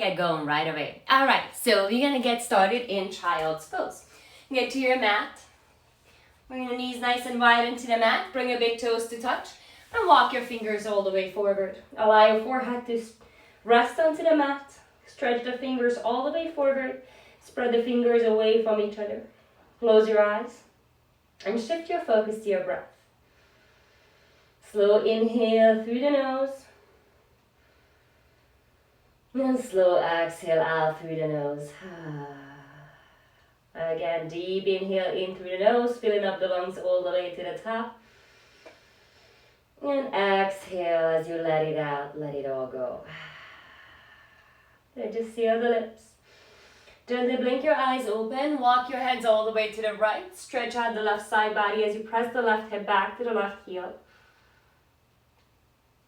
get going right away. All right, so we're gonna get started in child's pose. Get to your mat. Bring your knees nice and wide into the mat. Bring your big toes to touch. And walk your fingers all the way forward. Allow your forehead to rest onto the mat. Stretch the fingers all the way forward. Spread the fingers away from each other. Close your eyes. And shift your focus to your breath. Slow inhale through the nose. And slow exhale out through the nose. Again, deep inhale in through the nose, filling up the lungs all the way to the top. And exhale as you let it out, let it all go. Then just seal the lips. Gently blink your eyes open, walk your hands all the way to the right, stretch out the left side body as you press the left hip back to the left heel.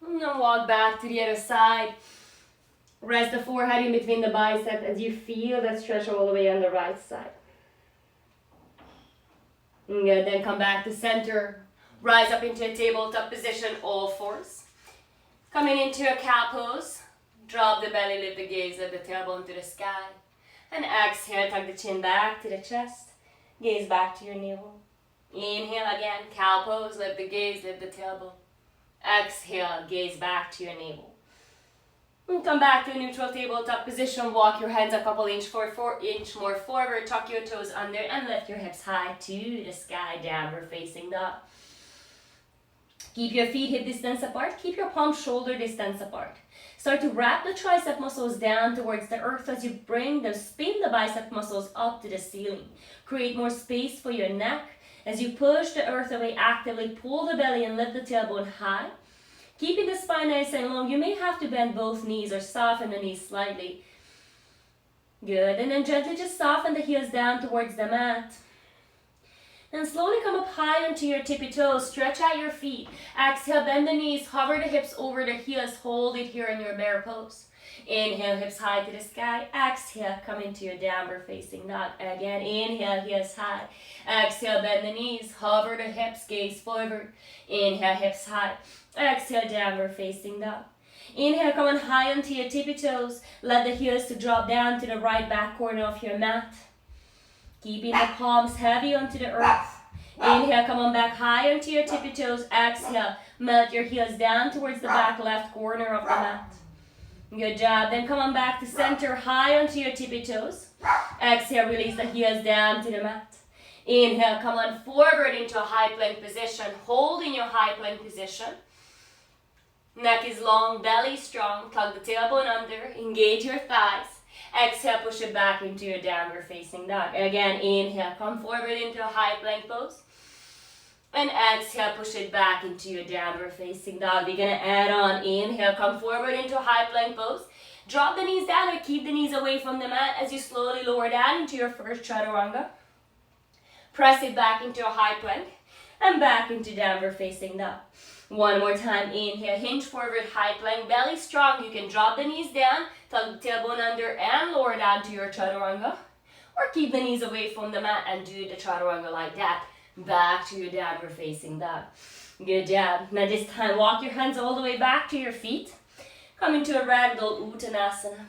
And then walk back to the other side. Rest the forehead in between the biceps as you feel that stretch all the way on the right side. Good, then come back to center. Rise up into a tabletop position, all fours. Coming into a cow pose. Drop the belly, lift the gaze, lift the tailbone to the sky. And exhale, tuck the chin back to the chest. Gaze back to your navel. Inhale again, cow pose, lift the gaze, lift the tailbone. Exhale, gaze back to your navel. And come back to a neutral tabletop position. Walk your hands a couple inch more forward. Tuck your toes under and lift your hips high to the sky. Downward facing dog. Keep your feet hip distance apart. Keep your palms shoulder distance apart. Start to wrap the tricep muscles down towards the earth as you spin the bicep muscles up to the ceiling. Create more space for your neck. As you push the earth away actively, pull the belly and lift the tailbone high. Keeping the spine nice and long, you may have to bend both knees or soften the knees slightly. Good, and then gently just soften the heels down towards the mat. And slowly come up high onto your tippy toes, stretch out your feet. Exhale, bend the knees, hover the hips over the heels, hold it here in your bear pose. Inhale, hips high to the sky. Exhale, come into your downward facing dog. Again, inhale, heels high. Exhale, bend the knees, hover the hips, gaze forward. Inhale, hips high. Exhale, downward facing dog. Inhale, come on high onto your tippy toes. Let the heels to drop down to the right back corner of your mat. Keeping the palms heavy onto the earth. Inhale, come on back high onto your tippy toes. Exhale, melt your heels down towards the back left corner of the mat. Good job. Then come on back to center, high onto your tippy toes. Exhale, release the heels down to the mat. Inhale, come on forward into a high plank position. Hold in your high plank position. Neck is long, belly strong. Tug the tailbone under. Engage your thighs. Exhale, push it back into your downward facing dog. Again, inhale, come forward into a high plank pose. And exhale, push it back into your downward facing dog. We're going to add on. Inhale, come forward into a high plank pose. Drop the knees down or keep the knees away from the mat as you slowly lower down into your first chaturanga. Press it back into a high plank and back into downward facing dog. One more time, inhale, hinge forward, high plank, belly strong. You can drop the knees down, tuck the tailbone under and lower down to your chaturanga. Or keep the knees away from the mat and do the chaturanga like that. Back to your downward facing dog. Good job. Now this time, walk your hands all the way back to your feet. Come into a ragdoll uttanasana.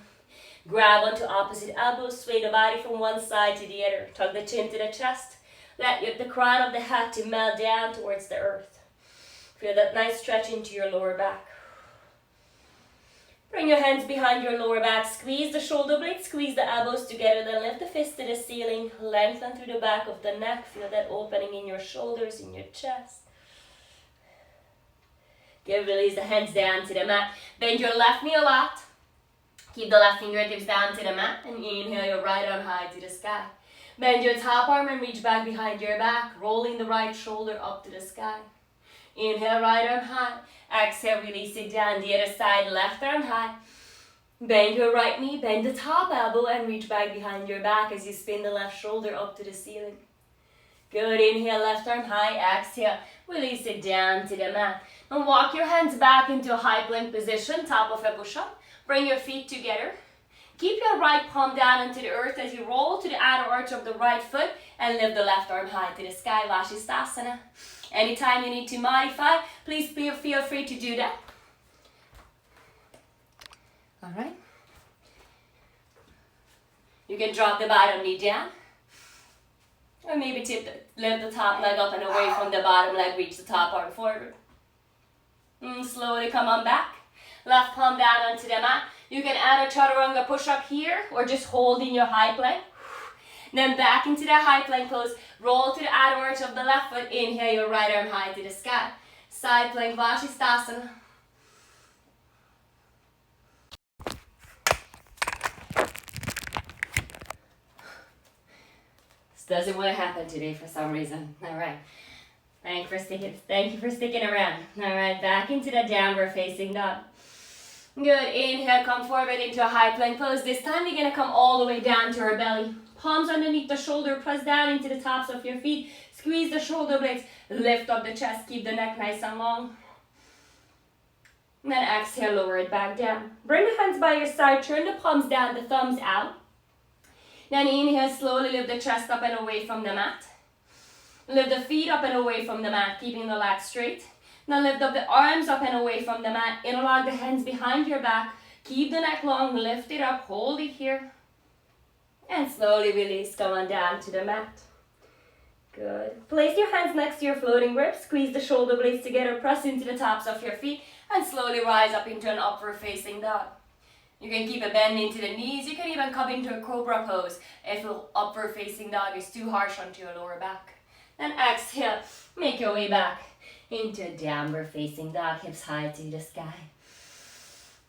Grab onto opposite elbows, sway the body from one side to the other. Tuck the chin to the chest. Let the crown of the head to melt down towards the earth. Feel that nice stretch into your lower back. Bring your hands behind your lower back. Squeeze the shoulder blades, squeeze the elbows together. Then lift the fist to the ceiling. Lengthen through the back of the neck. Feel that opening in your shoulders, in your chest. Good, release the hands down to the mat. Bend your left knee a lot. Keep the left fingertips down to the mat. And inhale your right arm high to the sky. Bend your top arm and reach back behind your back. Rolling the right shoulder up to the sky. Inhale, right arm high. Exhale, release it down. The other side, left arm high. Bend your right knee, bend the top elbow and reach back behind your back as you spin the left shoulder up to the ceiling. Good, inhale, left arm high. Exhale, release it down to the mat. And walk your hands back into a high plank position, top of a push-up. Bring your feet together. Keep your right palm down into the earth as you roll to the outer arch of the right foot and lift the left arm high to the sky, Vashisthasana. Anytime you need to modify, please feel free to do that. All right. You can drop the bottom knee down. Or maybe lift the top leg up and away from the bottom leg, reach the top arm forward. Slowly come on back. Left palm down onto the mat. You can add a chaturanga push-up here or just hold in your high plank. Then back into the high plank pose. Roll to the outer arch of the left foot. Inhale your right arm high to the sky. Side plank Vashisthasana. This doesn't want to happen today for some reason. All right. Thank you for sticking around. All right, back into the downward facing dog. Good. Inhale, come forward into a high plank pose. This time we're going to come all the way down to our belly. Palms underneath the shoulder. Press down into the tops of your feet. Squeeze the shoulder blades. Lift up the chest. Keep the neck nice and long. And then exhale, lower it back down. Bring the hands by your side. Turn the palms down, the thumbs out. Then inhale, slowly lift the chest up and away from the mat. Lift the feet up and away from the mat, keeping the legs straight. Now lift up the arms up and away from the mat. Interlock the hands behind your back. Keep the neck long, lift it up, hold it here. And slowly release, come on down to the mat. Good. Place your hands next to your floating grip. Squeeze the shoulder blades together, press into the tops of your feet, and slowly rise up into an upward facing dog. You can keep a bend into the knees. You can even come into a cobra pose if an upward facing dog is too harsh onto your lower back. Then exhale, make your way back into a downward facing dog, hips high to the sky.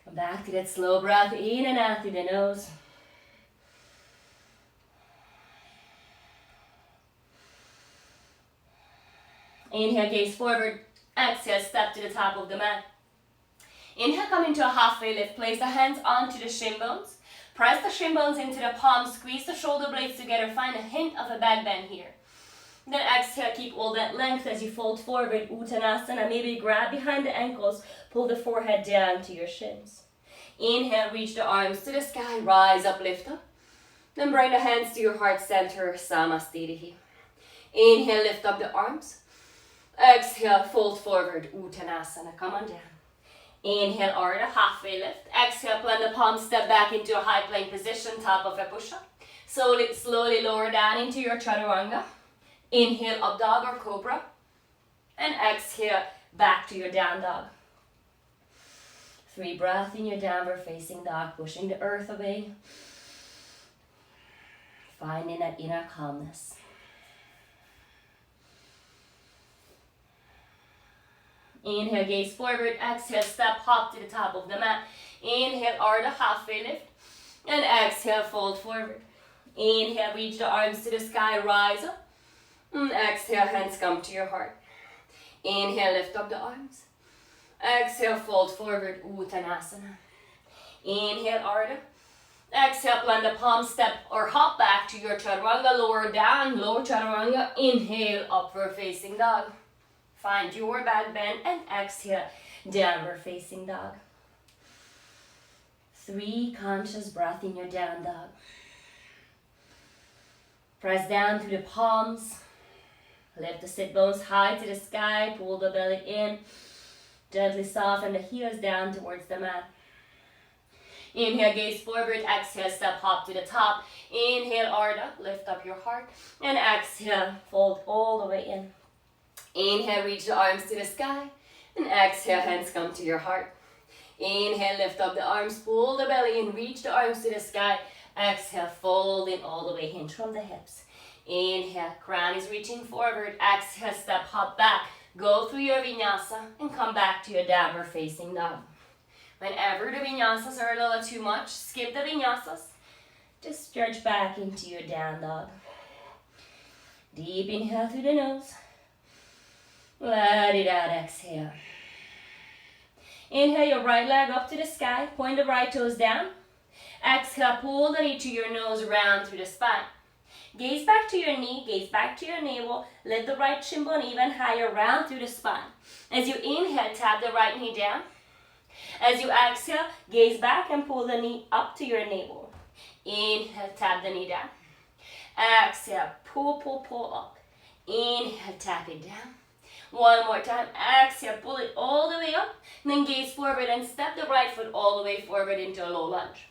Come back to that slow breath in and out through the nose. Inhale, gaze forward. Exhale, step to the top of the mat. Inhale, come into a halfway lift. Place the hands onto the shin bones. Press the shin bones into the palms. Squeeze the shoulder blades together. Find a hint of a back bend here. Then exhale, keep all that length as you fold forward, Uttanasana. Maybe grab behind the ankles, pull the forehead down to your shins. Inhale, reach the arms to the sky, rise up, lift up. Then bring the hands to your heart center, Samastitihi. Inhale, lift up the arms. Exhale, fold forward, Uttanasana. Come on down. Inhale, Ardha, halfway lift. Exhale, plant the palms, step back into a high plank position, top of a push-up. Slowly lower down into your chaturanga. Inhale, up dog or cobra. And exhale, back to your down dog. 3 breaths in your downward facing dog, pushing the earth away. Finding that inner calmness. Inhale, gaze forward. Exhale, step, hop to the top of the mat. Inhale, Ardha, halfway lift. And exhale, fold forward. Inhale, reach the arms to the sky, rise up. And exhale, hands come to your heart. Inhale, lift up the arms. Exhale, fold forward, Uttanasana. Inhale, Ardha. Exhale, plant the palm, step or hop back to your chaturanga, lower down, lower chaturanga. Inhale, upward facing dog. Find your back bend and exhale, downward facing dog. 3 conscious breaths in your down dog. Press down through the palms. Lift the sit bones high to the sky. Pull the belly in. Gently soften the heels down towards the mat. Inhale, gaze forward. Exhale, step, hop to the top. Inhale, Ardha. Lift up your heart. And exhale, fold all the way in. Inhale, reach the arms to the sky. And exhale, hands come to your heart. Inhale, lift up the arms. Pull the belly in. Reach the arms to the sky. Exhale, fold in all the way. Hinge from the hips. Inhale, crown is reaching forward. Exhale, step, hop back. Go through your vinyasa and come back to your downward facing dog. Whenever the vinyasas are a little too much, skip the vinyasas. Just stretch back into your down dog. Deep inhale through the nose. Let it out, exhale. Inhale your right leg up to the sky. Point the right toes down. Exhale, pull the knee to your nose, round through the spine. Gaze back to your knee, gaze back to your navel. Lift the right shin bone even higher, round through the spine. As you inhale, tap the right knee down. As you exhale, gaze back and pull the knee up to your navel. Inhale, tap the knee down. Exhale, pull up. Inhale, tap it down. One more time. Exhale, pull it all the way up. And then gaze forward and step the right foot all the way forward into a low lunge.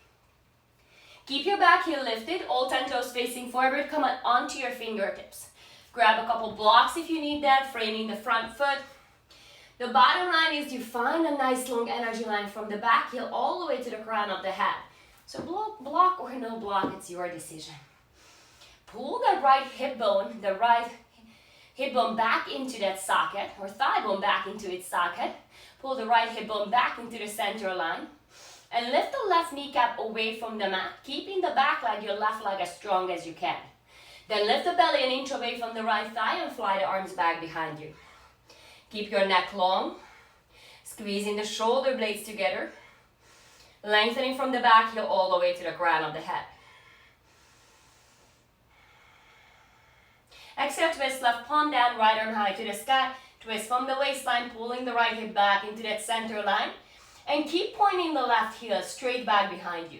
Keep your back heel lifted, all 10 toes facing forward. Come on onto your fingertips. Grab a couple blocks if you need that, framing the front foot. The bottom line is you find a nice long energy line from the back heel all the way to the crown of the head. So block or no block, it's your decision. Pull the right hip bone back into that socket, or thigh bone back into its socket. Pull the right hip bone back into the center line. And lift the left kneecap away from the mat, keeping the back leg, your left leg, as strong as you can. Then lift the belly an inch away from the right thigh and fly the arms back behind you. Keep your neck long, squeezing the shoulder blades together, lengthening from the back heel all the way to the crown of the head. Exhale, twist left palm down, right arm high to the sky. Twist from the waistline, pulling the right hip back into that center line. And keep pointing the left heel straight back behind you.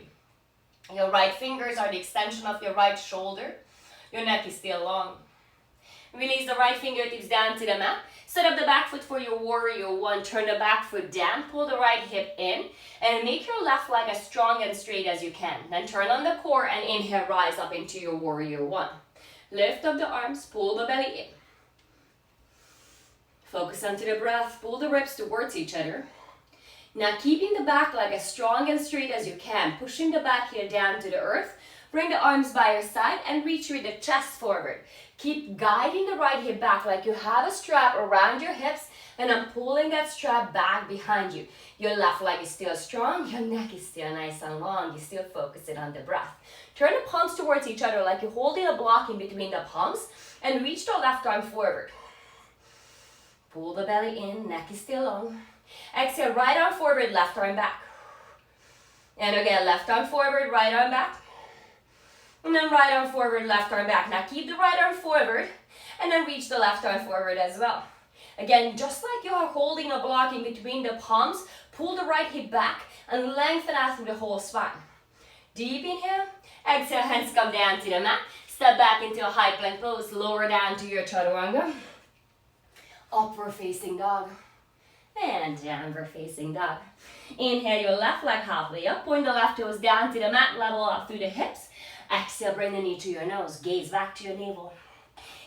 Your right fingers are the extension of your right shoulder. Your neck is still long. Release the right fingertips down to the mat. Set up the back foot for your warrior one. Turn the back foot down. Pull the right hip in. And make your left leg as strong and straight as you can. Then turn on the core and inhale, rise up into your warrior one. Lift up the arms. Pull the belly in. Focus onto the breath. Pull the ribs towards each other. Now keeping the back leg as strong and straight as you can. Pushing the back heel down to the earth. Bring the arms by your side and reach with the chest forward. Keep guiding the right hip back like you have a strap around your hips, and I'm pulling that strap back behind you. Your left leg is still strong, your neck is still nice and long. You still focusing on the breath. Turn the palms towards each other like you're holding a block in between the palms, and reach the left arm forward. Pull the belly in, neck is still long. Exhale, right arm forward, left arm back. And again, left arm forward, right arm back. And then right arm forward, left arm back. Now keep the right arm forward and then reach the left arm forward as well. Again, just like you are holding a block in between the palms, pull the right hip back and lengthen out through the whole spine. Deep inhale, exhale, hands come down to the mat. Step back into a high plank pose, lower down to your chaturanga. Upward facing dog. And downward facing dog. Inhale your left leg halfway up, point the left toes down to the mat, level up through the hips. Exhale, bring the knee to your nose, gaze back to your navel.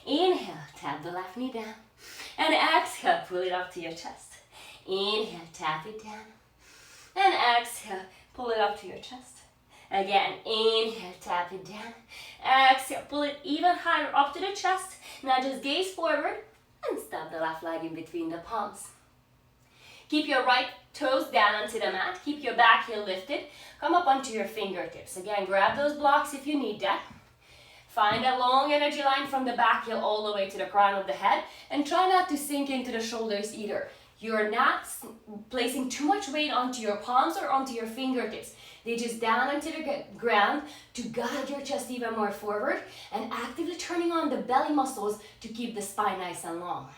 Inhale, tap the left knee down. And exhale, pull it up to your chest. Inhale, tap it down. And exhale, pull it up to your chest. Again, inhale, tap it down. Exhale, pull it even higher up to the chest. Now just gaze forward and step the left leg in between the palms. Keep your right toes down onto the mat. Keep your back heel lifted. Come up onto your fingertips. Again, grab those blocks if you need that. Find a long energy line from the back heel all the way to the crown of the head. And try not to sink into the shoulders either. You're not placing too much weight onto your palms or onto your fingertips. They just down onto the ground to guide your chest even more forward. And actively turning on the belly muscles to keep the spine nice and long.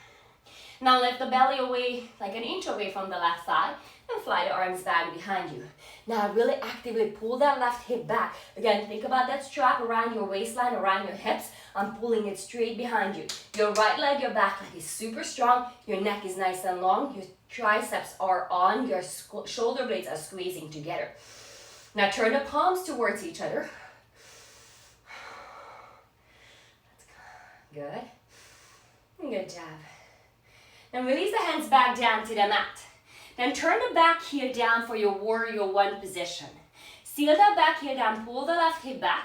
Now lift the belly away, like an inch away from the left thigh, and fly the arms back behind you. Now really actively pull that left hip back. Again, think about that strap around your waistline, around your hips. I'm pulling it straight behind you. Your right leg, your back leg is super strong. Your neck is nice and long. Your triceps are on. Your shoulder blades are squeezing together. Now turn the palms towards each other. Good. Good job. Then release the hands back down to the mat. Then turn the back heel down for your warrior one position. Seal that back heel down, pull the left hip back.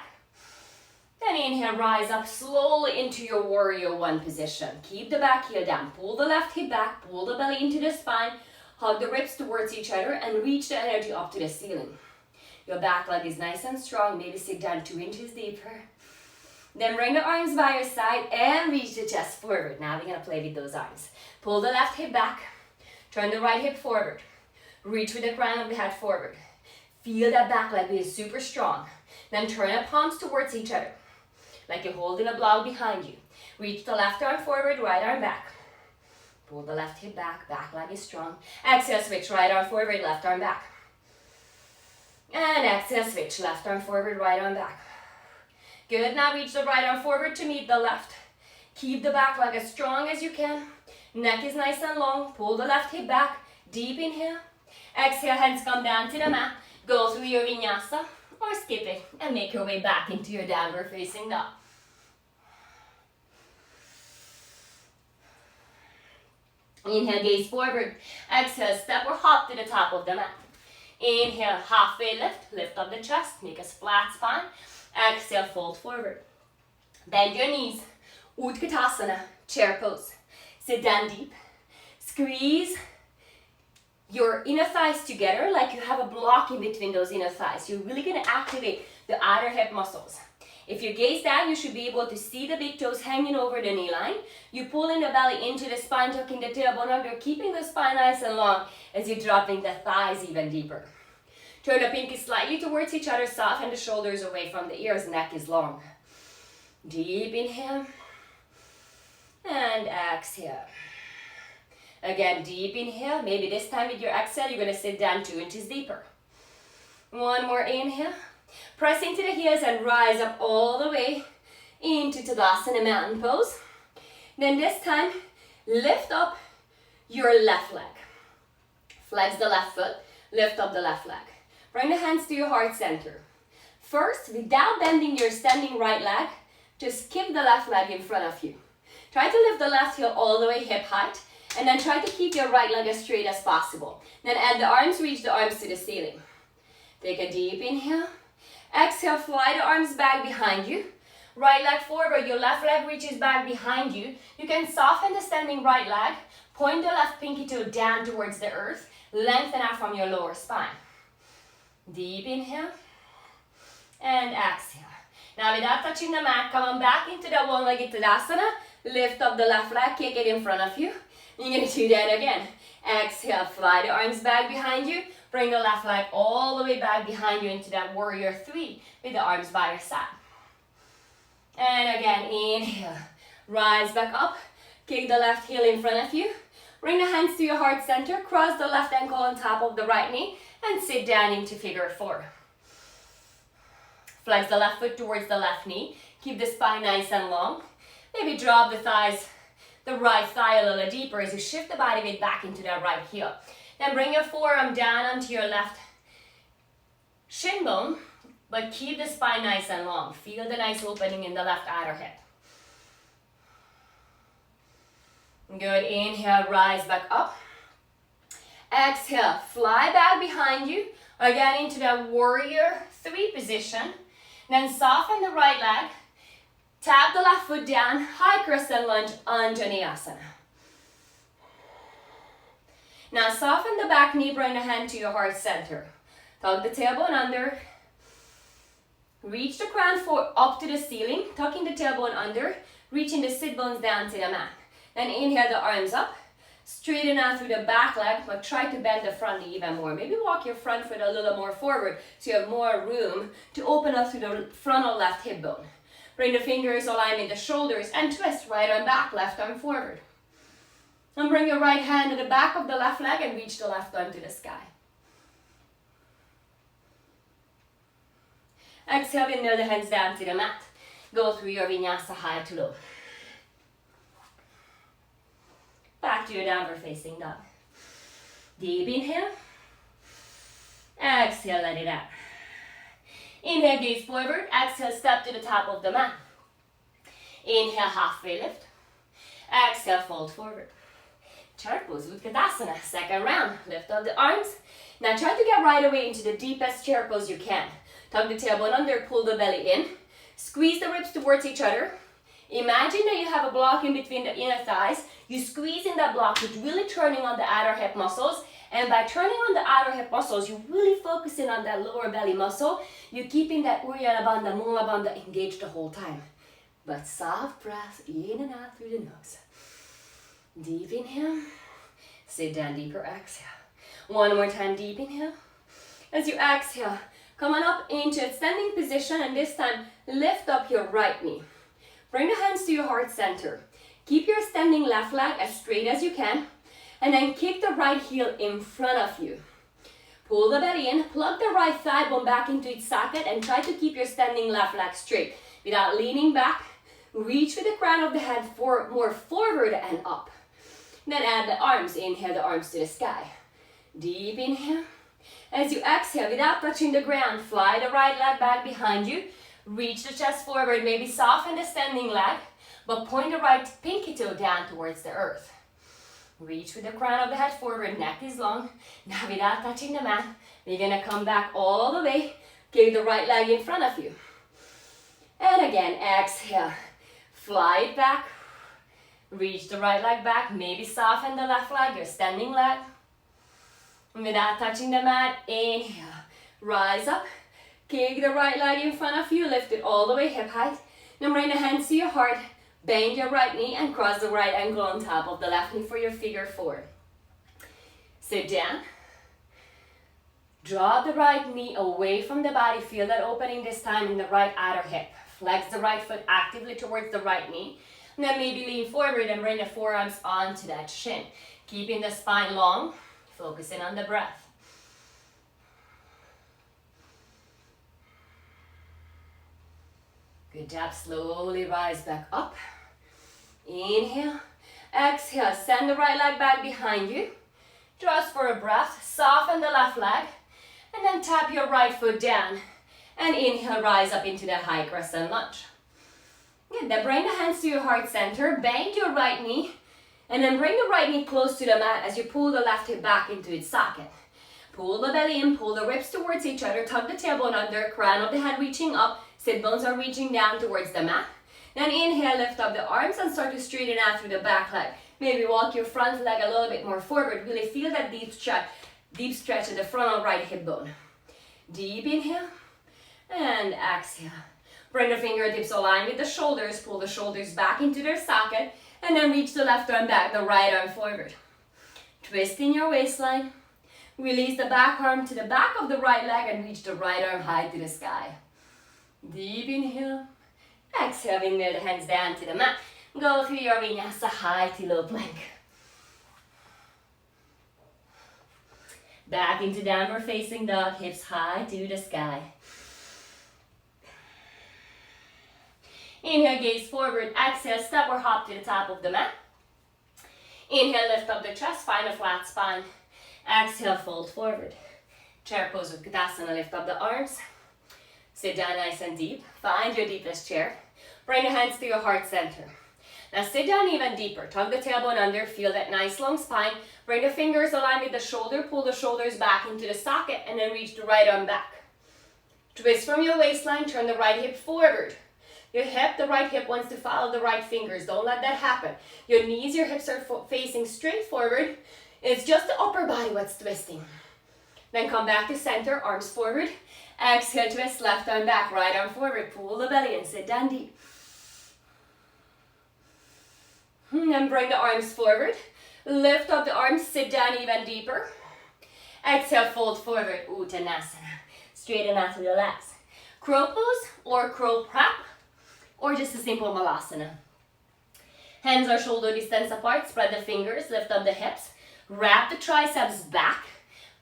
Then inhale, rise up slowly into your warrior one position. Keep the back heel down, pull the left hip back, pull the belly into the spine, hug the ribs towards each other and reach the energy up to the ceiling. Your back leg is nice and strong, maybe sit down 2 inches deeper. Then bring the arms by your side and reach the chest forward. Now we're gonna play with those arms. Pull the left hip back, turn the right hip forward. Reach with the crown of the head forward. Feel that back leg be super strong. Then turn the palms towards each other, like you're holding a block behind you. Reach the left arm forward, right arm back. Pull the left hip back, back leg is strong. Exhale, switch, right arm forward, left arm back. And exhale, switch, left arm forward, right arm back. Good, now reach the right arm forward to meet the left. Keep the back leg as strong as you can. Neck is nice and long. Pull the left hip back. Deep inhale. Exhale, hands come down to the mat. Go through your vinyasa. or skip it and make your way back into your downward facing dog. Inhale, gaze forward. Exhale, step or hop to the top of the mat. Inhale, halfway lift. Lift up the chest. Make a flat spine. Exhale, fold forward. Bend your knees. Utkatasana, chair pose. Sit down deep. Squeeze your inner thighs together like you have a block in between those inner thighs. You're really going to activate the outer hip muscles. If you gaze down, you should be able to see the big toes hanging over the knee line. You pull in the belly into the spine, tucking the tailbone under, keeping the spine nice and long as you're dropping the thighs even deeper. Turn the pinkies slightly towards each other, soften the shoulders away from the ears, neck is long. Deep inhale and exhale. Again, deep inhale. Maybe this time with your exhale, you're going to sit down 2 inches deeper. One more inhale. Press into the heels and rise up all the way into Tadasana mountain pose. Then this time, lift up your left leg. Flex the left foot, lift up the left leg. Bring the hands to your heart center. First, without bending your standing right leg, just kick the left leg in front of you. Try to lift the left heel all the way hip height, and then try to keep your right leg as straight as possible. Then add the arms, reach the arms to the ceiling. Take a deep inhale. Exhale, fly the arms back behind you. Right leg forward, your left leg reaches back behind you. You can soften the standing right leg. Point the left pinky toe down towards the earth. Lengthen out from your lower spine. Deep inhale. And exhale. Now without touching the mat, come on back into that one-legged Tadasana. Lift up the left leg, kick it in front of you. You're going to do that again. Exhale, fly the arms back behind you. Bring the left leg all the way back behind you into that warrior 3 with the arms by your side. And again, inhale. Rise back up. Kick the left heel in front of you. Bring the hands to your heart center. Cross the left ankle on top of the right knee. And sit down into figure 4. Flex the left foot towards the left knee. Keep the spine nice and long. Maybe drop the thighs, the right thigh a little deeper as you shift the body weight back into that right heel. Then bring your forearm down onto your left shin bone, but keep the spine nice and long. Feel the nice opening in the left outer hip. Good, inhale, rise back up. Exhale, fly back behind you, again into that warrior 3 position. Then soften the right leg, tap the left foot down, high crescent lunge, Anjaneyasana. Now soften the back knee, bring the hand to your heart center. Tuck the tailbone under. Reach the crown up to the ceiling, tucking the tailbone under, reaching the sit bones down to the mat. Then inhale the arms up, straighten out through the back leg, but try to bend the front knee even more. Maybe walk your front foot a little more forward so you have more room to open up through the frontal left hip bone. Bring the fingers align with the shoulders and twist right arm back, left arm forward. And bring your right hand to the back of the left leg and reach the left arm to the sky. Exhale, window the hands down to the mat. Go through your vinyasa high to low. Back to your downward facing dog. Deep inhale. Exhale, let it out. Inhale, gaze forward. Exhale, step to the top of the mat. Inhale, halfway lift. Exhale, fold forward. Chair pose, Utkatasana. Second round. Lift up the arms. Now try to get right away into the deepest chair pose you can. Tuck the tailbone under, pull the belly in. Squeeze the ribs towards each other. Imagine that you have a block in between the inner thighs. You squeeze in that block, you're really turning on the outer hip muscles. And by turning on the outer hip muscles, you're really focusing on that lower belly muscle. You're keeping that Uddiyana Bandha, Mula Bandha engaged the whole time. But soft breath in and out through the nose. Deep inhale. Sit down deeper, exhale. One more time, deep inhale. As you exhale, come on up into a standing position, and this time, lift up your right knee. Bring the hands to your heart center. Keep your standing left leg as straight as you can, and then kick the right heel in front of you. Pull the belly in, plug the right thigh bone back into its socket, and try to keep your standing left leg straight. Without leaning back, reach with the crown of the head more forward and up. Then add the arms, inhale the arms to the sky. Deep inhale, As you exhale, without touching the ground, fly the right leg back behind you. Reach the chest forward, maybe soften the standing leg, but point the right pinky toe down towards the earth. Reach with the crown of the head forward, neck is long. Now without touching the mat, we're gonna come back all the way, kick the right leg in front of you. And again, exhale, fly it back. Reach the right leg back, maybe soften the left leg, your standing leg. Without touching the mat, inhale, rise up, kick the right leg in front of you, lift it all the way hip height. Now bring the hands to your heart, bend your right knee and cross the right ankle on top of the left knee for your figure four. Sit down. Drop the right knee away from the body, feel that opening this time in the right outer hip. Flex the right foot actively towards the right knee. And then maybe lean forward and bring the forearms onto that shin. Keeping the spine long, focusing on the breath. Good job, slowly rise back up. Inhale, exhale, send the right leg back behind you. Just for a breath, soften the left leg. And then tap your right foot down. And inhale, rise up into the high crescent lunge. Good, then bring the hands to your heart center, bend your right knee, and then bring the right knee close to the mat as you pull the left hip back into its socket. Pull the belly in, pull the ribs towards each other, tuck the tailbone under, crown of the head reaching up, sit bones are reaching down towards the mat. Then inhale, lift up the arms and start to straighten out through the back leg. Maybe walk your front leg a little bit more forward, really feel that deep stretch at the frontal right hip bone. Deep inhale, and exhale. Bring the fingertips align with the shoulders, pull the shoulders back into their socket, and then reach the left arm back, the right arm forward. Twist in your waistline. Release the back arm to the back of the right leg and reach the right arm high to the sky. Deep inhale. Exhale, windmill the hands down to the mat. Go through your vinyasa, high to low plank. Back into downward facing dog, hips high to the sky. Inhale, gaze forward. Exhale, step or hop to the top of the mat. Inhale, lift up the chest, find a flat spine. Exhale, fold forward. Chair pose with Uttanasana, lift up the arms. Sit down nice and deep. Find your deepest chair. Bring the hands to your heart center. Now sit down even deeper. Tug the tailbone under. Feel that nice long spine. Bring the fingers align with the shoulder. Pull the shoulders back into the socket and then reach the right arm back. Twist from your waistline. Turn the right hip forward. Your hip, the right hip wants to follow the right fingers. Don't let that happen. Your knees, your hips are facing straight forward. It's just the upper body what's twisting. Then come back to center, arms forward. Exhale, twist, left arm back, right arm forward. Pull the belly and sit down deep. Then bring the arms forward. Lift up the arms, sit down even deeper. Exhale, fold forward, Uttanasana. Straighten out through the legs. Crow pose or crow prep, or just a simple malasana. Hands are shoulder distance apart, spread the fingers, lift up the hips. Wrap the triceps back.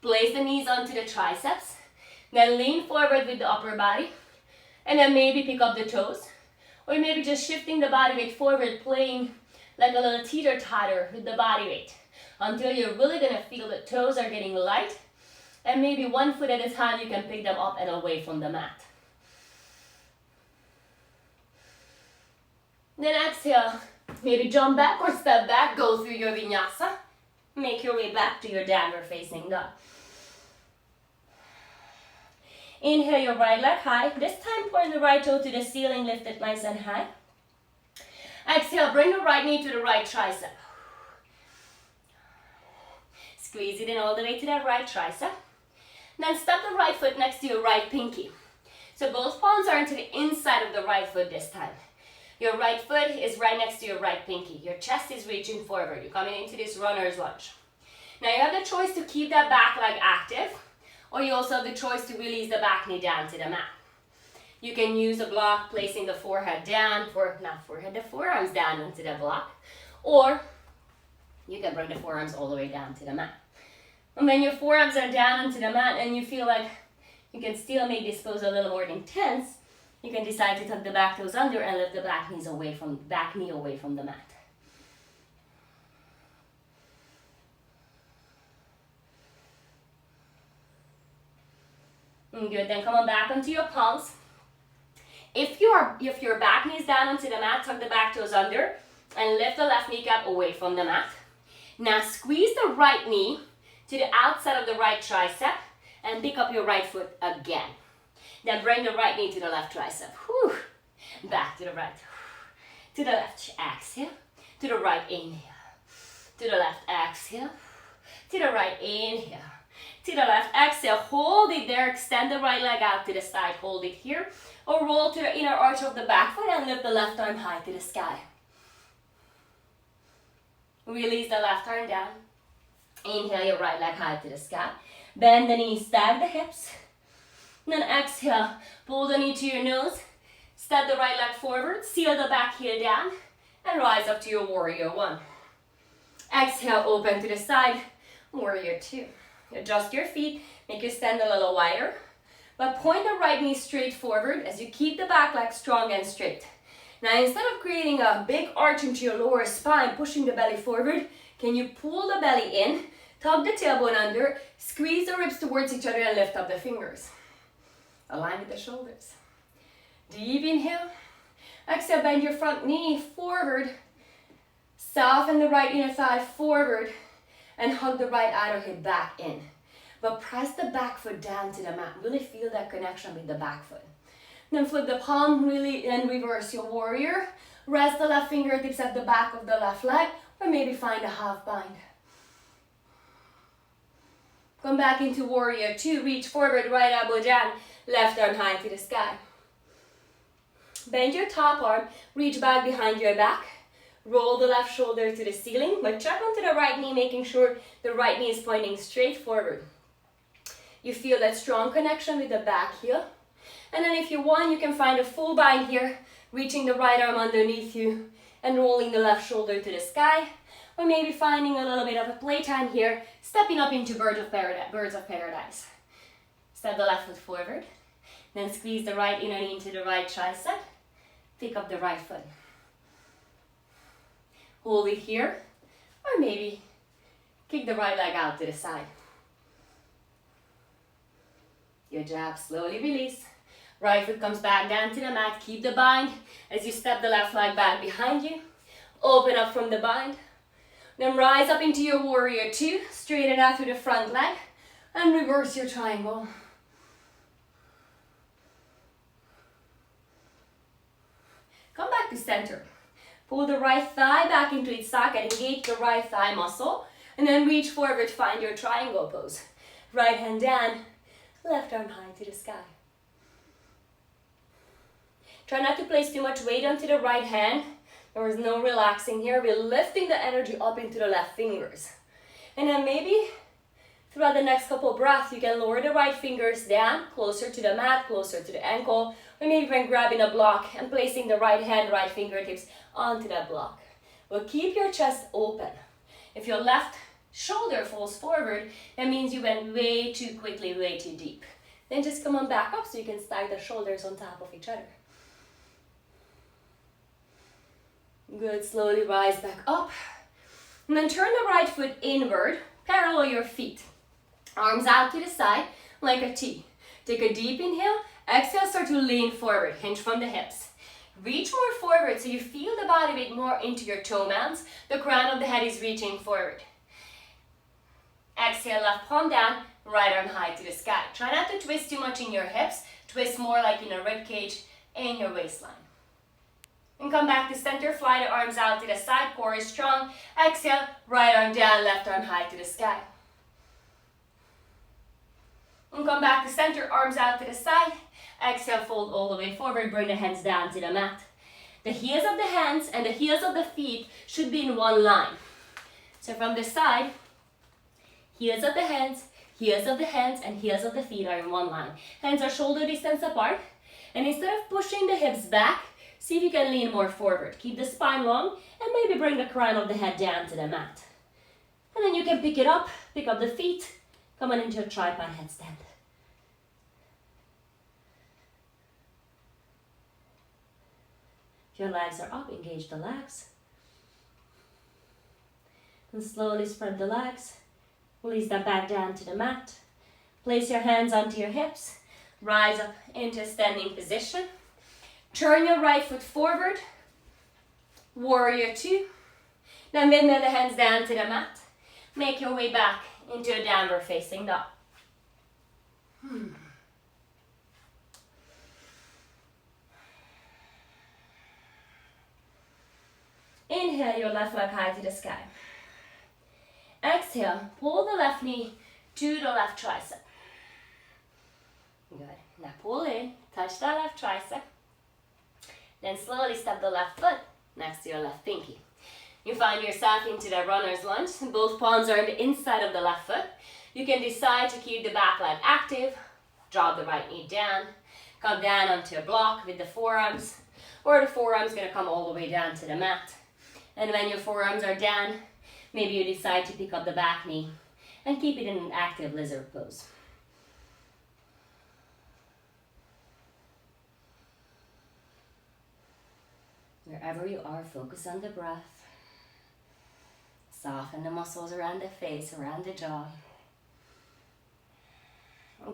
Place the knees onto the triceps. Then lean forward with the upper body. And then maybe pick up the toes. Or maybe just shifting the body weight forward, playing like a little teeter-totter with the body weight. Until you're really gonna feel the toes are getting light. And maybe one foot at a time, you can pick them up and away from the mat. Then exhale, maybe jump back or step back, go through your vinyasa. Make your way back to your downward facing dog. Inhale your right leg high. This time point the right toe to the ceiling, lift it nice and high. Exhale, bring the right knee to the right tricep. Squeeze it in all the way to that right tricep. Then step the right foot next to your right pinky. So both palms are into the inside of the right foot this time. Your right foot is right next to your right pinky. Your chest is reaching forward. You're coming into this runner's lunge. Now you have the choice to keep that back leg active, or you also have the choice to release the back knee down to the mat. You can use a block, placing the forehead down, the forearms down into the block, or you can bring the forearms all the way down to the mat. And when your forearms are down into the mat and you feel like you can still make this pose a little more intense, you can decide to tuck the back toes under and lift the back knee away from the mat. Good, then come on back onto your palms. If your back knee's down onto the mat, tuck the back toes under and lift the left kneecap away from the mat. Now squeeze the right knee to the outside of the right tricep and pick up your right foot again. Then bring the right knee to the left tricep. Whew. Back to the right. To the left, exhale. To the right, inhale. To the left, exhale. To the right, inhale. To the left, exhale. Hold it there. Extend the right leg out to the side. Hold it here. Or roll to the inner arch of the back foot and lift the left arm high to the sky. Release the left arm down. Inhale your right leg high to the sky. Bend the knees, stack the hips. Then exhale, pull the knee to your nose. Step the right leg forward, seal the back heel down, and rise up to your warrior one. Exhale, open to the side, warrior two. Adjust your feet, make you stand a little wider. But point the right knee straight forward as you keep the back leg strong and straight. Now instead of creating a big arch into your lower spine, pushing the belly forward, can you pull the belly in, tuck the tailbone under, squeeze the ribs towards each other and lift up the fingers. Align with the shoulders. Deep inhale. Exhale, bend your front knee forward. Soften the right inner thigh forward and hug the right outer hip back in. But press the back foot down to the mat. Really feel that connection with the back foot. Then flip the palm really and reverse your warrior. Rest the left fingertips at the back of the left leg or maybe find a half bind. Come back into warrior two. Reach forward, right elbow down, left arm high to the sky. Bend your top arm, reach back behind your back. Roll the left shoulder to the ceiling, but check onto the right knee, making sure the right knee is pointing straight forward. You feel that strong connection with the back heel. And then if you want, you can find a full bind here, reaching the right arm underneath you and rolling the left shoulder to the sky. Or maybe finding a little bit of a playtime here, stepping up into birds of paradise. Step the left foot forward, then squeeze the right inner knee into the right tricep. Pick up the right foot. Hold it here, or maybe kick the right leg out to the side. Your jab, slowly release. Right foot comes back down to the mat. Keep the bind as you step the left leg back behind you. Open up from the bind. Then rise up into your warrior two. Straighten out through the front leg and reverse your triangle. Come back to center. Pull the right thigh back into its socket. Engage the right thigh muscle. And then reach forward, find your triangle pose. Right hand down, left arm high to the sky. Try not to place too much weight onto the right hand. There is no relaxing here. We're lifting the energy up into the left fingers. And then maybe throughout the next couple of breaths, you can lower the right fingers down, closer to the mat, closer to the ankle. Or maybe when grabbing a block and placing the right hand, right fingertips onto that block. But keep your chest open. If your left shoulder falls forward, that means you went way too quickly, way too deep. Then just come on back up so you can stack the shoulders on top of each other. Good, slowly rise back up. And then turn the right foot inward, parallel your feet. Arms out to the side like a T. Take a deep inhale, exhale, start to lean forward, hinge from the hips. Reach more forward so you feel the body a bit more into your toe mounts. The crown of the head is reaching forward. Exhale, left palm down, right arm high to the sky. Try not to twist too much in your hips. Twist more like in a rib cage in your waistline. And come back to center, fly the arms out to the side, core is strong. Exhale, right arm down, left arm high to the sky. And come back to center, arms out to the side. Exhale, fold all the way forward, bring the hands down to the mat. The heels of the hands and the heels of the feet should be in one line. So from the side, heels of the hands, and heels of the feet are in one line. Hands are shoulder distance apart. And instead of pushing the hips back, see if you can lean more forward. Keep the spine long and maybe bring the crown of the head down to the mat. And then you can pick it up, pick up the feet, come on into a tripod headstand. If your legs are up, engage the legs. And slowly spread the legs. Release them back down to the mat. Place your hands onto your hips. Rise up into standing position. Turn your right foot forward. Warrior two. Then windmill the hands down to the mat. Make your way back into a downward facing dog. Inhale your left leg high to the sky. Exhale, pull the left knee to the left tricep. Good. Now pull in, touch that left tricep. Then slowly step the left foot next to your left pinky. You find yourself into the runner's lunge. Both palms are on the inside of the left foot. You can decide to keep the back leg active. Drop the right knee down. Come down onto a block with the forearms. Or the forearms going to come all the way down to the mat. And when your forearms are down, maybe you decide to pick up the back knee and keep it in an active lizard pose. Wherever you are, focus on the breath. Soften the muscles around the face, around the jaw.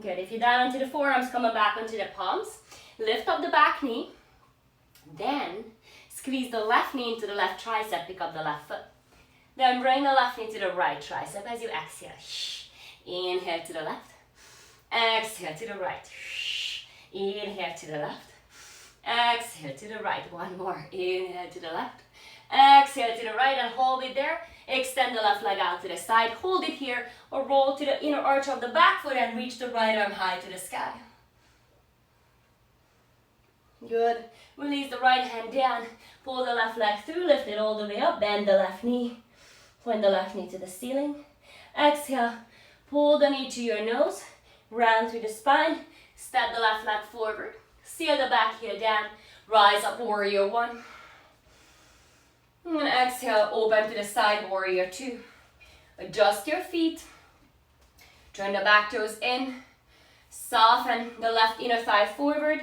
Good. If you're down onto the forearms, coming back onto the palms, lift up the back knee. Then squeeze the left knee into the left tricep, pick up the left foot. Then bring the left knee to the right tricep as you exhale. Inhale to the left. Exhale to the right. Inhale to the left. Exhale to the right. One more. Inhale to the left. Exhale to the right and hold it there. Extend the left leg out to the side. Hold it here or roll to the inner arch of the back foot and reach the right arm high to the sky. Good. Release the right hand down. Pull the left leg through. Lift it all the way up. Bend the left knee. Point the left knee to the ceiling. Exhale. Pull the knee to your nose. Round through the spine. Step the left leg forward. Seal the back heel down. Rise up, warrior one. And exhale, open to the side, warrior two. Adjust your feet. Turn the back toes in. Soften the left inner thigh forward.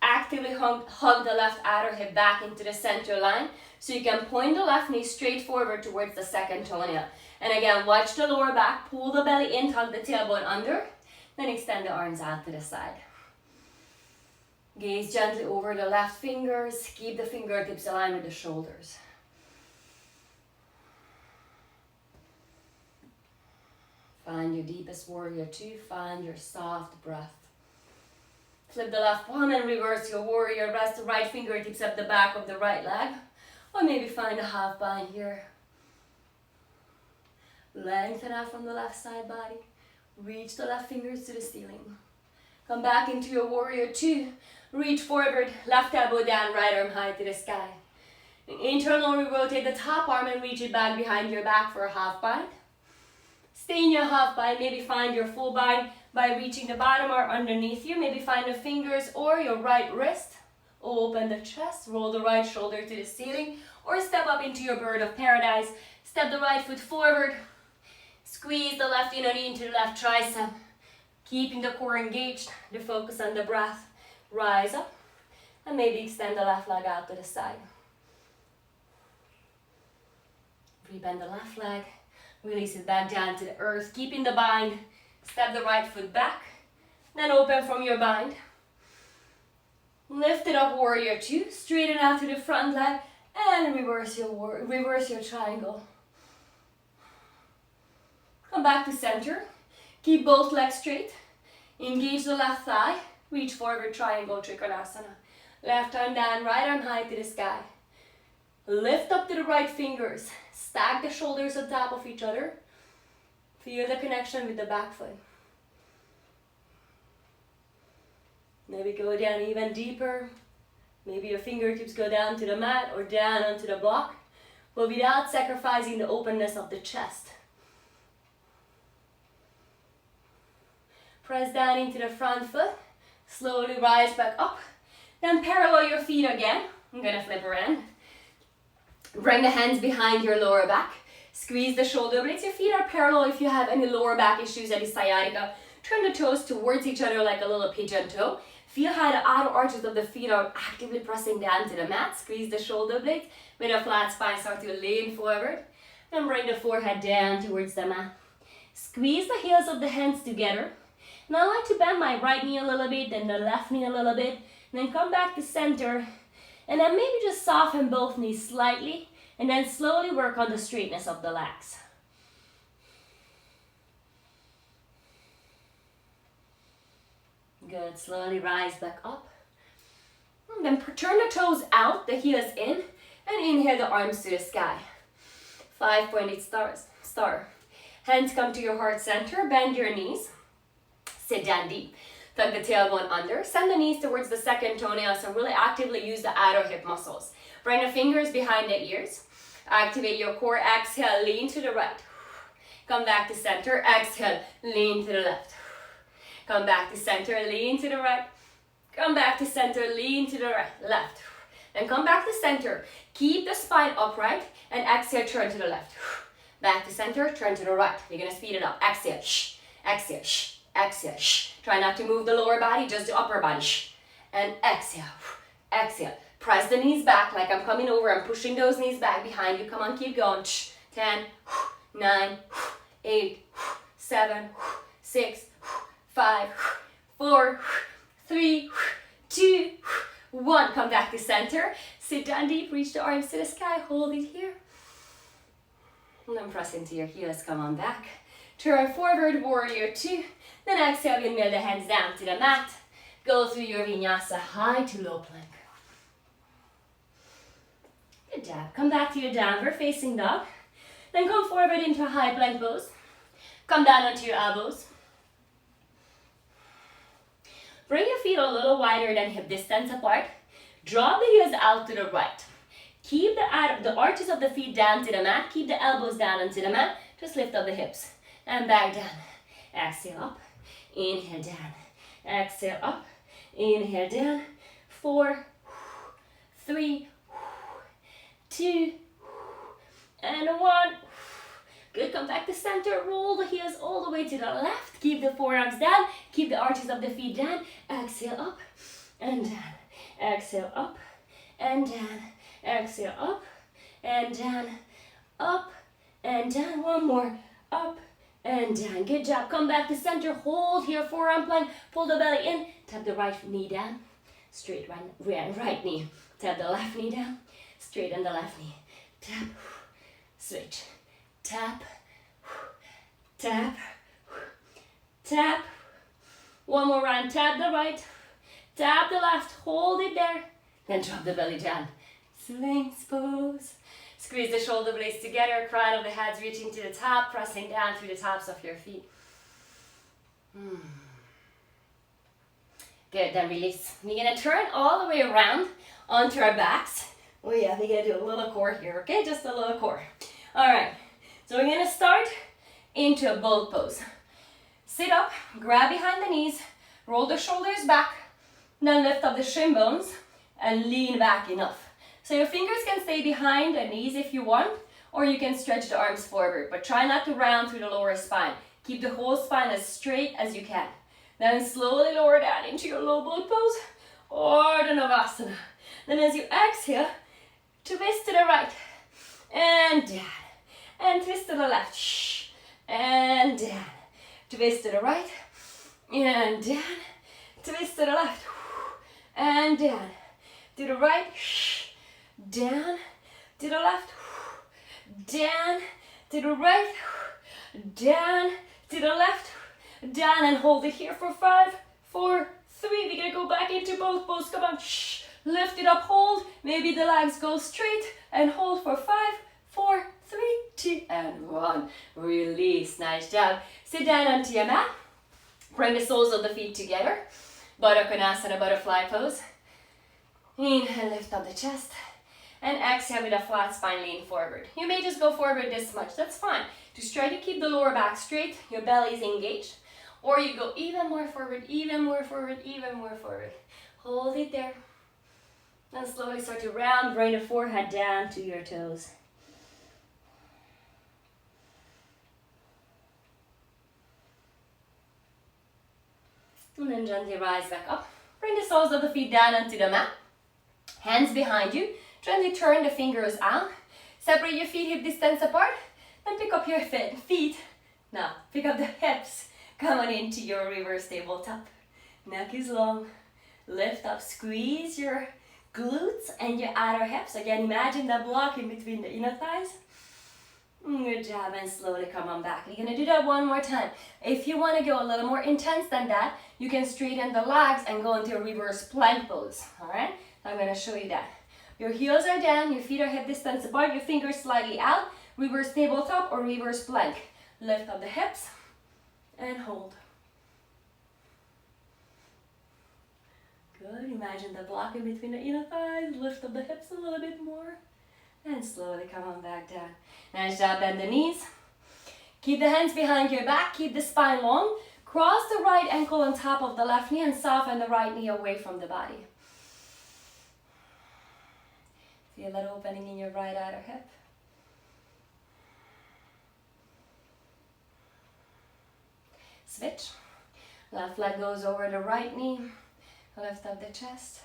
Actively hug the left outer hip back into the center line. So you can point the left knee straight forward towards the second toenail. And again, watch the lower back. Pull the belly in, tug the tailbone under. Then extend the arms out to the side. Gaze gently over the left fingers. Keep the fingertips aligned with the shoulders. Find your deepest warrior two. Find your soft breath. Flip the left palm and reverse your warrior. Rest the right fingertips up the back of the right leg. Or maybe find a half bind here. Lengthen out from the left side body. Reach the left fingers to the ceiling. Come back into your warrior two. Reach forward, left elbow down, right arm high to the sky. Internally rotate the top arm and reach it back behind your back for a half bind. Stay in your half bind. Maybe find your full bind by reaching the bottom arm underneath you. Maybe find the fingers or your right wrist. Open the chest, roll the right shoulder to the ceiling, or step up into your bird of paradise. Step the right foot forward. Squeeze the left inner knee into the left tricep. Keeping the core engaged, the focus on the breath. Rise up and maybe extend the left leg out to the side. Rebend the left leg. Release it back down to the earth. Keeping the bind. Step the right foot back. Then open from your bind. Lift it up, warrior two. Straighten out to the front leg and reverse your triangle. Come back to center. Keep both legs straight. Engage the left thigh. Reach forward, triangle, Trikonasana. Left arm down, right arm high to the sky. Lift up to the right fingers. Stack the shoulders on top of each other. Feel the connection with the back foot. Maybe go down even deeper. Maybe your fingertips go down to the mat or down onto the block, but without sacrificing the openness of the chest. Press down into the front foot. Slowly rise back up. Then parallel your feet again. I'm going to flip around. Bring the hands behind your lower back. Squeeze the shoulder blades. Your feet are parallel if you have any lower back issues, any sciatica. Turn the toes towards each other like a little pigeon toe. Feel how the outer arches of the feet are actively pressing down to the mat. Squeeze the shoulder blades. With a flat spine, start to lean forward. Then bring the forehead down towards the mat. Squeeze the heels of the hands together. And I like to bend my right knee a little bit, then the left knee a little bit, and then come back to center, and then maybe just soften both knees slightly, and then slowly work on the straightness of the legs. Good, slowly rise back up. And then turn the toes out, the heels in, and inhale the arms to the sky. 5-pointed star. Hands come to your heart center, bend your knees. Sit down deep. Tuck the tailbone under. Send the knees towards the second toenail, so really actively use the outer hip muscles. Bring the fingers behind the ears. Activate your core. Exhale, lean to the right. Come back to center. Exhale, lean to the left. Come back to center, lean to the right. Come back to center, lean to the right, left. Then come back to center. Keep the spine upright and exhale, turn to the left. Back to center, turn to the right. You're gonna speed it up. Exhale, shh. Exhale, shh. Exhale, shh. Try not to move the lower body, just the upper body, shh. And exhale, exhale. Press the knees back like I'm coming over. I'm pushing those knees back behind you. Come on, keep going. 10, 9, 8, 7, 6, 5, 4, 3, 2, 1. Come back to center. Sit down deep. Reach the arms to the sky. Hold it here. And then press into your heels. Come on back. Turn forward, warrior 2. Then exhale, windmill the hands down to the mat. Go through your vinyasa, high to low plank. Good job. Come back to your downward facing dog. Then come forward into a high plank pose. Come down onto your elbows. Bring your feet a little wider than hip distance apart. Drop the heels out to the right. Keep the arches of the feet down to the mat. Keep the elbows down onto the mat. Just lift up the hips. And back down. Exhale up. Inhale down. Exhale up. Inhale down. 4, 3, 2, and 1. Good, come back to center. Roll the heels all the way to the left. Keep the forearms down. Keep the arches of the feet down. Exhale up and down. Exhale up and down. Exhale up and down. Up and down. One more. Up and down. Good job. Come back to center. Hold here, forearm plank. Pull the belly in. Tap the right knee down. Straight right knee. Tap the left knee down. Straighten the left knee. Tap. Switch. Tap, tap, tap. One more round. Tap the right, tap the left. Hold it there. Then drop the belly down. Sphinx pose. Squeeze the shoulder blades together. Crown of the heads reaching to the top. Pressing down through the tops of your feet. Good. Then release. We're gonna turn all the way around onto our backs. Oh yeah, we're gonna do a little core here. Okay, just a little core. All right. So we're going to start into a boat pose. Sit up, grab behind the knees, roll the shoulders back, then lift up the shin bones and lean back enough. So your fingers can stay behind the knees if you want, or you can stretch the arms forward, but try not to round through the lower spine. Keep the whole spine as straight as you can. Then slowly lower down into your low boat pose or the Savasana. Then as you exhale, twist to the right and down. And twist to the left, shh, and down. Twist to the right, and down. Twist to the left, and down. To the right, shh, down. To the left, down. To the right, down. To the left, down. And hold it here for 5, 4, 3. We're gonna go back into both pose. Come on, shh. Lift it up, hold. Maybe the legs go straight, and hold for 5, 4, 3, 2, and 1. Release. Nice job. Sit down onto your mat. Bring the soles of the feet together. Baddha Konasana, butterfly pose. Inhale, lift up the chest. And exhale with a flat spine, lean forward. You may just go forward this much. That's fine. Just try to keep the lower back straight. Your belly is engaged. Or you go even more forward, even more forward, even more forward. Hold it there. And slowly start to round. Bring the forehead down to your toes. And then gently rise back up. Bring the soles of the feet down onto the mat. Hands behind you. Gently turn the fingers out. Separate your feet hip distance apart. Then pick up your feet. Now, pick up the hips. Come on into your reverse tabletop. Neck is long. Lift up, squeeze your glutes and your outer hips. Again, imagine that block in between the inner thighs. Good job, and slowly come on back. You're gonna do that one more time. If you wanna go a little more intense than that, you can straighten the legs and go into a reverse plank pose, all right? I'm gonna show you that. Your heels are down, your feet are hip distance apart, your fingers slightly out, reverse tabletop or reverse plank. Lift up the hips and hold. Good, imagine the block in between the inner thighs, lift up the hips a little bit more. And slowly come on back down. Nice job, bend the knees. Keep the hands behind your back, keep the spine long. Cross the right ankle on top of the left knee and soften the right knee away from the body. Feel that opening in your right outer hip. Switch. Left leg goes over the right knee. Lift up the chest.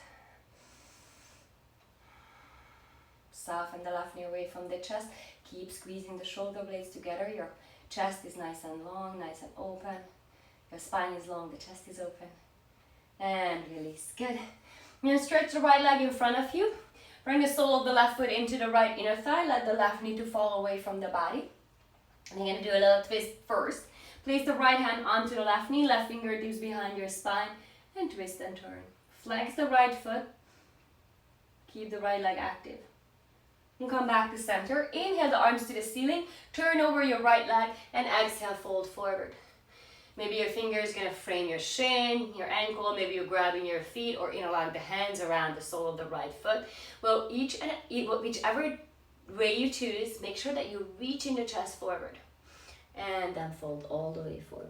Soften the left knee away from the chest. Keep squeezing the shoulder blades together. Your chest is nice and long, nice and open. Your spine is long, the chest is open. And release. Good. You're going to stretch the right leg in front of you. Bring the sole of the left foot into the right inner thigh. Let the left knee to fall away from the body. And you're going to do a little twist first. Place the right hand onto the left knee. Left fingertips behind your spine. And twist and turn. Flex the right foot. Keep the right leg active. And come back to center. Inhale the arms to the ceiling. Turn over your right leg and exhale, fold forward. Maybe your finger is going to frame your shin, your ankle. Maybe you're grabbing your feet or interlock the hands around the sole of the right foot. Well, whichever way you choose, make sure that you reach in the chest forward. And then fold all the way forward.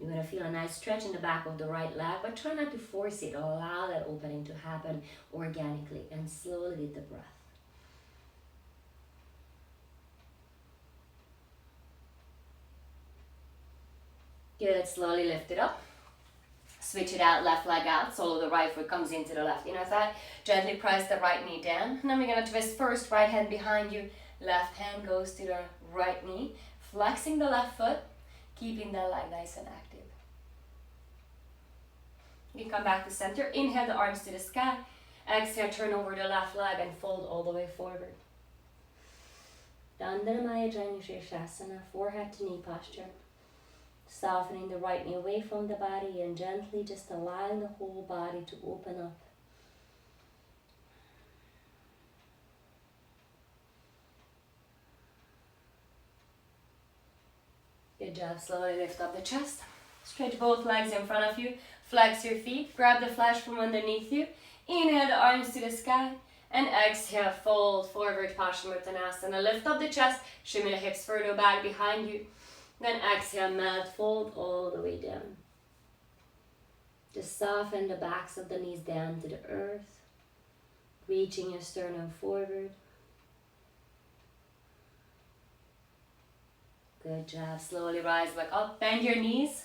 You're going to feel a nice stretch in the back of the right leg, but try not to force it. Allow that opening to happen organically and slowly with the breath. Good, slowly lift it up. Switch it out, left leg out, sole of the right foot comes into the left inner thigh. Gently press the right knee down. And then we're going to twist first, right hand behind you. Left hand goes to the right knee. Flexing the left foot, keeping the leg nice and active. You come back to center. Inhale the arms to the sky. Exhale, turn over the left leg and fold all the way forward. Dandana Jani Shirshasana, forehead to knee posture. Softening the right knee away from the body and gently just allowing the whole body to open up. Good job. Slowly lift up the chest. Stretch both legs in front of you. Flex your feet. Grab the flesh from underneath you. Inhale the arms to the sky. And exhale, fold forward, Paschimottanasana. Lift up the chest. Shimmy the hips further back behind you. Then exhale, melt, fold all the way down. Just soften the backs of the knees down to the earth. Reaching your sternum forward. Good job. Slowly rise back up. Bend your knees.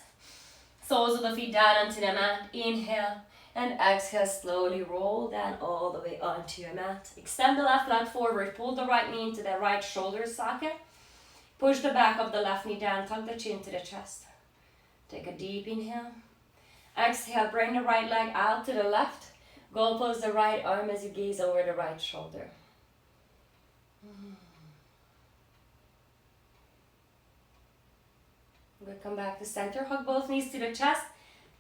Soles of the feet down onto the mat. Inhale. And exhale, slowly roll down all the way onto your mat. Extend the left leg forward. Pull the right knee into the right shoulder socket. Push the back of the left knee down. Tuck the chin to the chest. Take a deep inhale. Exhale, bring the right leg out to the left. Goal pose the right arm as you gaze over the right shoulder. We'll come back to center. Hug both knees to the chest.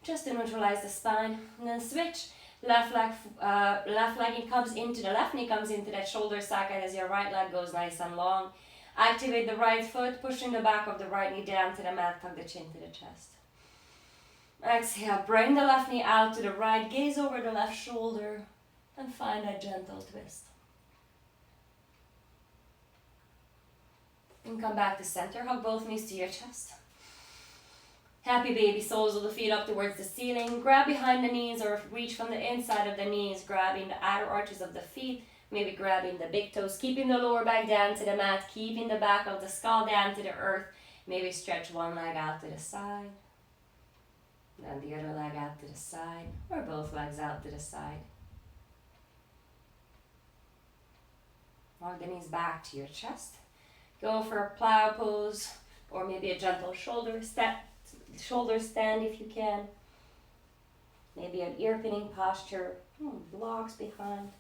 Just to neutralize the spine. And then switch. Left leg comes into the left knee, comes into that shoulder socket as your right leg goes nice and long. Activate the right foot, pushing the back of the right knee down to the mat, tuck the chin to the chest. Exhale, bring the left knee out to the right, gaze over the left shoulder, and find a gentle twist. And come back to center, hug both knees to your chest. Happy baby, soles of the feet up towards the ceiling. Grab behind the knees or reach from the inside of the knees, grabbing the outer arches of the feet. Maybe grabbing the big toes, keeping the lower back down to the mat, keeping the back of the skull down to the earth. Maybe stretch one leg out to the side. Then the other leg out to the side, or both legs out to the side. Walk the knees back to your chest. Go for a plow pose or maybe a gentle shoulder stand if you can. Maybe an ear pinning posture, blocks behind.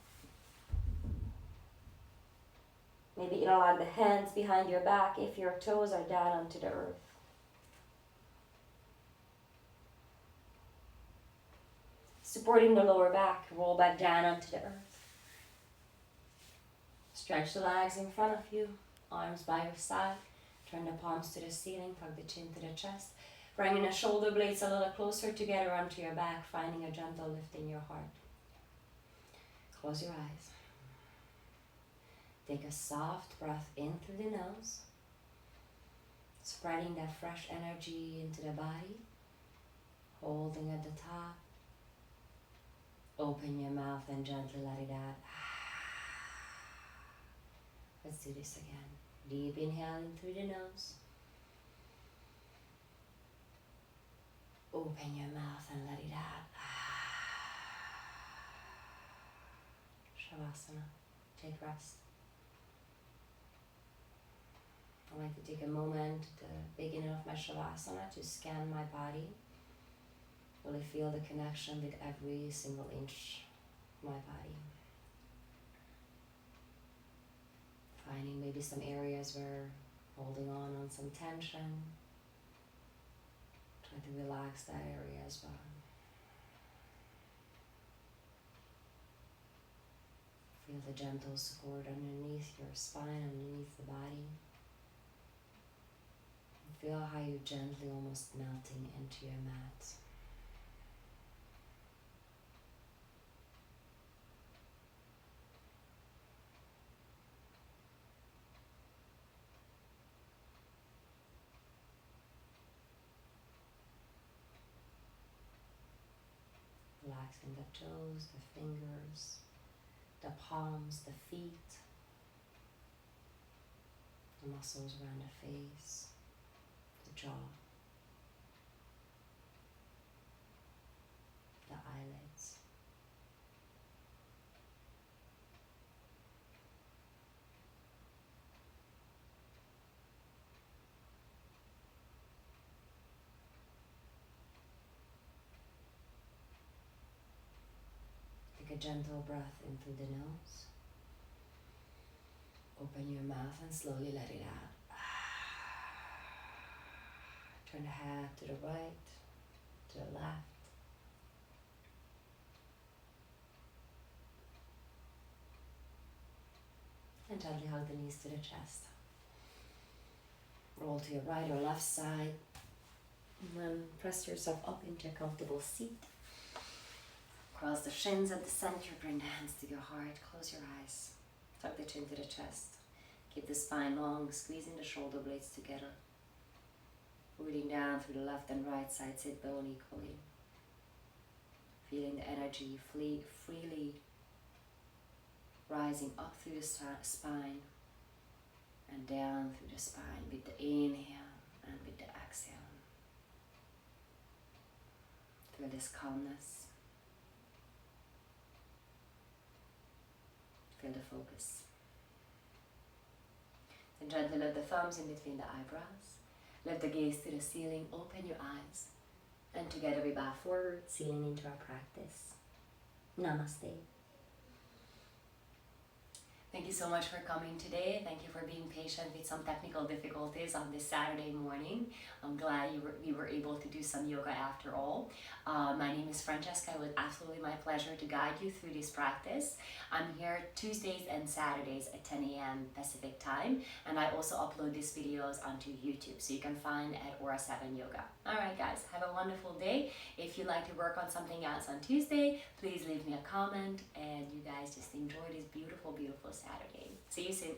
Maybe interlock the hands behind your back if your toes are down onto the earth. Supporting the lower back, roll back down onto the earth. Stretch the legs in front of you, arms by your side. Turn the palms to the ceiling, tuck the chin to the chest. Bringing the shoulder blades a little closer together onto your back, finding a gentle lift in your heart. Close your eyes. Take a soft breath in through the nose, spreading that fresh energy into the body, holding at the top. Open your mouth and gently let it out. Let's do this again. Deep inhaling through the nose. Open your mouth and let it out. Savasana. Take rest. I like to take a moment at the beginning of my Savasana to scan my body. Really feel the connection with every single inch of my body. Finding maybe some areas where holding on some tension. Try to relax that area as well. Feel the gentle support underneath your spine, underneath the body. And feel how you're gently almost melting into your mat. Relaxing the toes, the fingers, the palms, the feet, the muscles around the face, the jaw, the eyelids. Take a gentle breath in through the nose. Open your mouth and slowly let it out. Turn the head to the right, to the left. And gently hug the knees to the chest. Roll to your right or left side. And then press yourself up into a comfortable seat. Cross the shins at the center, bring the hands to your heart, close your eyes. Tuck the chin to the chest. Keep the spine long, squeezing the shoulder blades together. Rooting down through the left and right side, sit bone equally. Feeling the energy freely rising up through the spine and down through the spine with the inhale and with the exhale. Feel this calmness. Feel the focus. Then gently lift the thumbs in between the eyebrows. Lift the gaze to the ceiling. Open your eyes. And together we bow forward, sealing into our practice. Namaste. Thank you so much for coming today. Thank you for being patient with some technical difficulties on this Saturday morning. I'm glad you were able to do some yoga after all. My name is Francesca. It was absolutely my pleasure to guide you through this practice. I'm here Tuesdays and Saturdays at 10 a.m. Pacific time, and I also upload these videos onto YouTube, so you can find at Aura 7 Yoga. All right, guys, have a wonderful day. If you'd like to work on something else on Tuesday, please leave me a comment, and you guys just enjoy this beautiful, beautiful Saturday. See you soon.